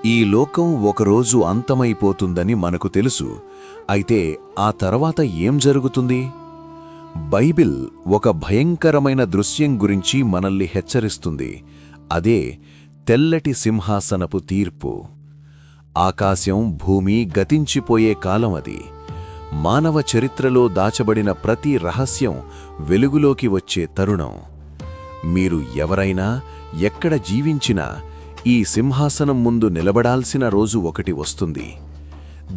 ఈ లోకం ఒకరోజు అంతమైపోతుందని మనకు తెలుసు. అయితే ఆ తర్వాత ఏం జరుగుతుంది? బైబిల్ ఒక భయంకరమైన దృశ్యం గురించి మనల్ని హెచ్చరిస్తుంది. అదే తెల్లటి సింహాసనపు తీర్పు. ఆకాశం, భూమి గతించిపోయే కాలం అది. మానవ చరిత్రలో దాచబడిన ప్రతి రహస్యం వెలుగులోకి వచ్చే తరుణం. మీరు ఎవరైనా ఎక్కడ జీవించినా ఈ సింహాసనం ముందు నిలబడాల్సిన రోజు ఒకటి వస్తుంది.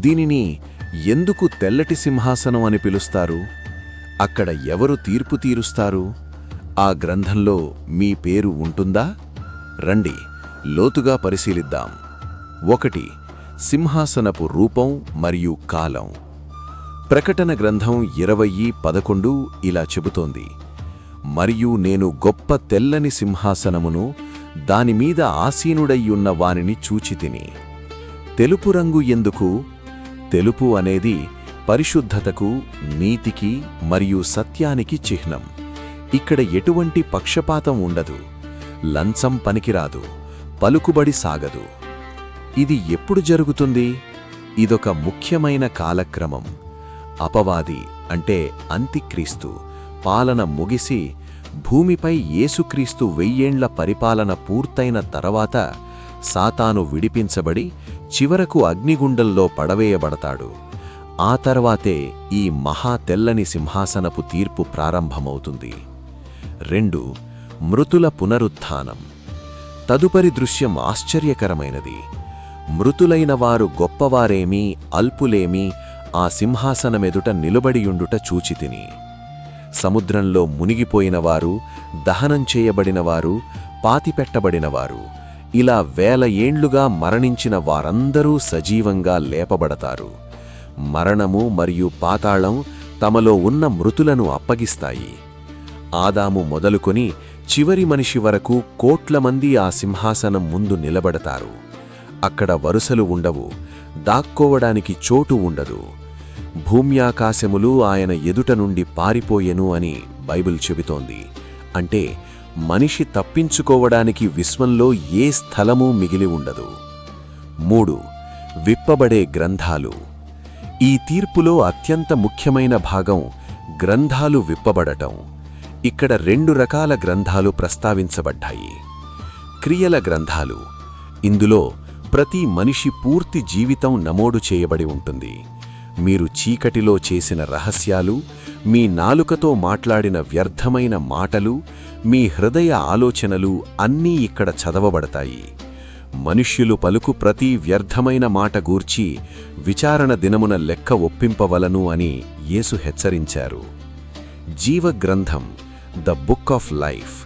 దీనిని ఎందుకు తెల్లటి సింహాసనం అని పిలుస్తారు? అక్కడ ఎవరు తీర్పు తీరుస్తారు? ఆ గ్రంథంలో మీ పేరు ఉంటుందా? రండి, లోతుగా పరిశీలిద్దాం. 1. సింహాసనపు రూపం మరియు కాలం. ప్రకటన గ్రంథం 20:11 ఇలా చెబుతోంది: మరియు నేను గొప్ప తెల్లని సింహాసనమును దానిమీద ఆసీనుడయ్యున్న వానిని చూచితిని. తెలుపు రంగు ఎందుకు? తెలుపు అనేది పరిశుద్ధతకు, నీతికి మరియు సత్యానికి చిహ్నం. ఇక్కడ ఎటువంటి పక్షపాతం ఉండదు. లంచం పనికిరాదు, పలుకుబడి సాగదు. ఇది ఎప్పుడు జరుగుతుంది? ఇదొక ముఖ్యమైన కాలక్రమం. అపవాది అంటే అంత్యక్రీస్తు పాలన ముగిసి భూమిపై యేసుక్రీస్తు 1000 ఏళ్ల పరిపాలన పూర్తయిన తర్వాత సాతాను విడిపించబడి చివరకు అగ్నిగుండంలో పడవేయబడతాడు. ఆ తర్వాతే ఈ మహా తెల్లని సింహాసనపు తీర్పు ప్రారంభమవుతుంది. 2. మృతుల పునరుత్థానం. తదుపరి దృశ్యం ఆశ్చర్యకరమైనది. మృతులైన వారు గొప్పవారేమీ అల్పులేమీ ఆ సింహాసనమెదుట నిలబడియుండుట చూచితిని. సముద్రంలో మునిగిపోయినవారు, దహనం చేయబడినవారు, పాతిపెట్టబడినవారు, ఇలా 1000 ఏండ్లుగా మరణించిన వారందరూ సజీవంగా లేపబడతారు. మరణము మరియు పాతాళం తమలో ఉన్న మృతులను అప్పగిస్తాయి. ఆదాము మొదలుకొని చివరి మనిషి వరకు కోట్ల మంది ఆ సింహాసనం ముందు నిలబడతారు. అక్కడ వరుసలు ఉండవు, దాక్కోవడానికి చోటు ఉండదు. భూమ్యాకాశములు ఆయన ఎదుట నుండి పారిపోయెను అని బైబిల్ చెబుతోంది. అంటే మనిషి తప్పించుకోవడానికి విశ్వంలో ఏ స్థలమూ మిగిలి ఉండదు. 3. విప్పబడే గ్రంథాలు. ఈ తీర్పులో అత్యంత ముఖ్యమైన భాగం గ్రంథాలు విప్పబడటం. ఇక్కడ 2 రకాల గ్రంథాలు ప్రస్తావించబడ్డాయి. క్రియల గ్రంథాలు. ఇందులో ప్రతి మనిషి పూర్తి జీవితం నమోదు చేయబడి ఉంటుంది. మీరు చీకటిలో చేసిన రహస్యాలు, మీ నాలుకతో మాట్లాడిన వ్యర్థమైన మాటలు, మీ హృదయ ఆలోచనలు అన్నీ ఇక్కడ చదవబడతాయి. మనుష్యులు పలుకు ప్రతి వ్యర్థమైన మాట గూర్చి విచారణ దినమున లెక్క ఒప్పింపవలను అని యేసు హెచ్చరించారు. జీవగ్రంథం, ద బుక్ ఆఫ్ లైఫ్.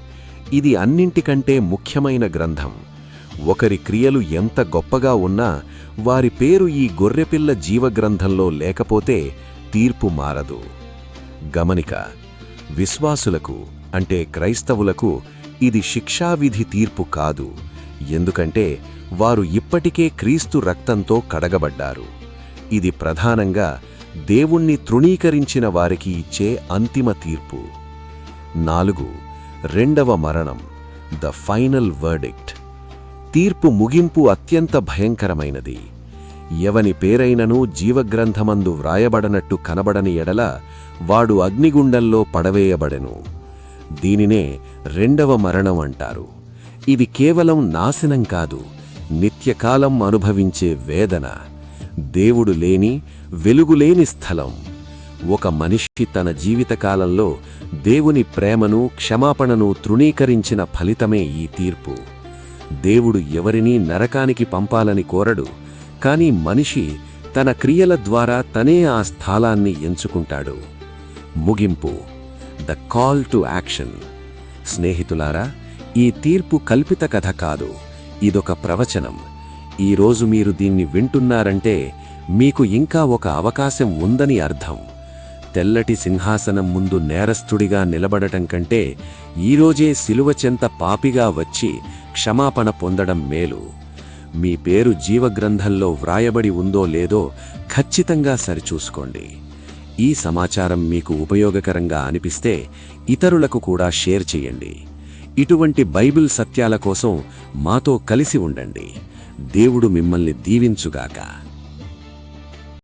ఇది అన్నింటికంటే ముఖ్యమైన గ్రంథం. ఒకరి క్రియలు ఎంత గొప్పగా ఉన్నా వారి పేరు ఈ గొర్రెపిల్ల జీవగ్రంథంలో లేకపోతే తీర్పు మారదు. గమనిక: విశ్వాసులకు అంటే క్రైస్తవులకు ఇది శిక్షావిధి తీర్పు కాదు. ఎందుకంటే వారు ఇప్పటికే క్రీస్తు రక్తంతో కడగబడ్డారు. ఇది ప్రధానంగా దేవుణ్ణి తృణీకరించిన వారికి ఇచ్చే అంతిమ తీర్పు. 4. రెండవ మరణం, ద ఫైనల్ వర్డిక్ట్. తీర్పు ముగింపు అత్యంత భయంకరమైనది. ఎవని పేరైనను జీవగ్రంథమందు వ్రాయబడనట్టు కనబడని ఎడల వాడు అగ్నిగుండంలో పడవేయబడెను. దీనినే రెండవ మరణం అంటారు. ఇది కేవలం నాశనం కాదు, నిత్యకాలం అనుభవించే వేదన. దేవుడు లేని, వెలుగులేని స్థలం. ఒక మనిషి తన జీవితకాలంలో దేవుని ప్రేమను, క్షమాపణను తృణీకరించిన ఫలితమే ఈ తీర్పు. దేవుడు ఎవరినీ నరకానికి పంపాలని కోరడు, కానీ మనిషి తన క్రియల ద్వారా తనే ఆ స్థానాన్ని ఎంచుకుంటాడు. ముగింపు, ద కాల్ టు యాక్షన్. స్నేహితులారా, ఈ తీర్పు కల్పిత కథ కాదు, ఇదొక ప్రవచనం. ఈరోజు మీరు దీన్ని వింటున్నారంటే మీకు ఇంకా ఒక అవకాశం ఉందని అర్థం. తెల్లటి సింహాసనం ముందు నేరస్థుడిగా నిలబడటం కంటే ఈరోజే శిలువ చెంత పాపిగా వచ్చి క్షమాపణ పొందడం మేలు. మీ పేరు జీవగ్రంథంలో వ్రాయబడి ఉందో లేదో ఖచ్చితంగా సరిచూసుకోండి. ఈ సమాచారం మీకు ఉపయోగకరంగా అనిపిస్తే ఇతరులకు కూడా షేర్ చేయండి. ఇటువంటి బైబిల్ సత్యాల కోసం మాతో కలిసి ఉండండి. దేవుడు మిమ్మల్ని దీవించుగాక.